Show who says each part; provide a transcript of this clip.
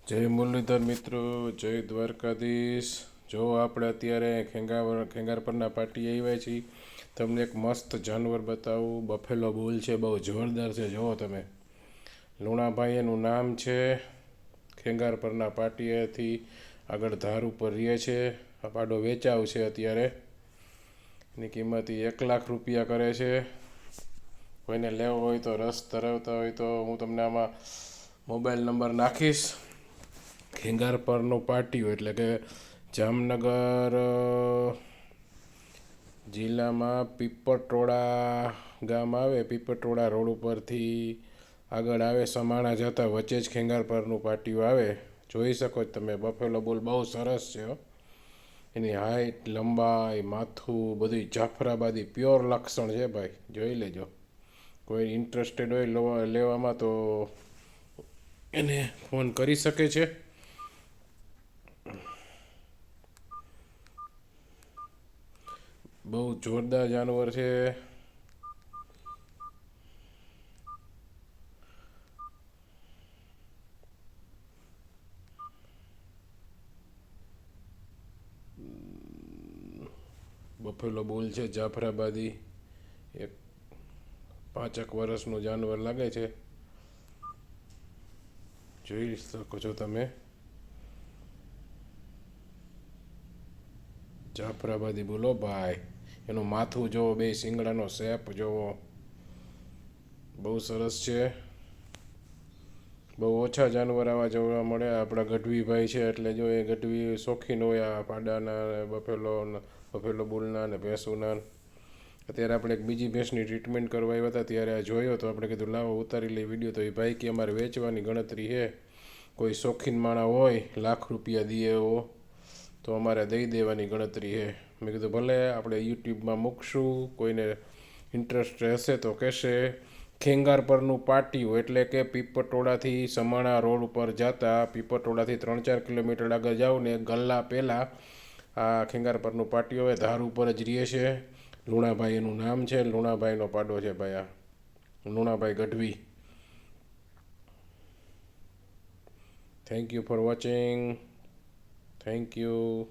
Speaker 1: જય મુરલીધર મિત્રો, જય દ્વારકાધીશ. જો આપણે અત્યારે ખેંગાર પરના પાટી આવ્યા છીએ. તમને એક મસ્ત જાનવર બતાવું. બફેલો બુલ છે, બહુ જોરદાર છે. જુઓ તમે, લુણાભાઈ એનું નામ છે. ખેંગાર પરના પાટીએથી આગળ ધાર ઉપર રહે છે. આ પાડો વેચાવ છે અત્યારે. એની કિંમત 1,00,000 કરે છે. કોઈને લેવો હોય તો, રસ ધરાવતા હોય તો હું તમને આમાં મોબાઈલ નંબર નાખીશ. ખેંગાર પરનું પાટિયું એટલે કે જામનગર જિલ્લામાં પીપળટોળા ગામ આવે. પીપળટોળા રોડ ઉપરથી આગળ આવે, સમાણા જતા વચ્ચે જ ખેંગાર પરનું પાટિયું આવે. જોઈ શકો છો તમે. બફેલો બુલ બહુ સરસ છે. એની હાઈટ, લંબાઈ, માથું બધું જાફરાબાદી પ્યોર લક્ષણ છે ભાઈ. જોઈ લેજો. કોઈ ઇન્ટરેસ્ટેડ હોય લેવામાં તો એને ફોન કરી શકે છે. બહુ જોરદાર જાનવર છે. બફેલો બુલ છે, જાફરાબાદી. એક 5 વર્ષનું જાનવર લાગે છે. જોઈ શકો છો તમે. જાફરાબાદી બોલો ભાઈ. એનું માથું જોવો, બે શિંગડાનો શેપ જોવો, બહુ સરસ છે. બહુ ઓછા જાનવર આવા જોવા મળે. આપણા ગઢવીભાઈ છે એટલે જો એ ગઢવી શોખીન હોય આ પાડાના, બફેલો બુલના અને ભેંસુના. અત્યારે આપણે એક બીજી ભેંસની ટ્રીટમેન્ટ કરવા આવ્યા હતા, ત્યારે આ જોયો તો આપણે કીધું લાવો ઉતારી લઈ વિડીયો. તો એ ભાઈ કે અમારે વેચવાની ગણતરી છે. કોઈ શોખીન માણા હોય ₹1,00,000 દે એવો તો અમારે દઈ દેવાની ગણતરી છે. મેં કીધું ભલે, આપણે યુટ્યુબમાં મૂકશું. કોઈને ઇન્ટરેસ્ટ રહેશે તો કહેશે. ખેંગાર પરનું પાટિયું એટલે કે પીપળટોળાથી સમાણા રોડ ઉપર જતા, પીપળટોળાથી 3-4 કિલોમીટર આગળ જાઓ ને ગલ્લા પહેલાં આ ખેંગાર પરનું પાટિયું હવે ધાર ઉપર જ રહે છે. લુણાભાઈ એનું નામ છે. લુણાભાઈનો પાડો છે ભાઈ. આ Lunabhai Gadhvi. Thank you for watching. Thank you.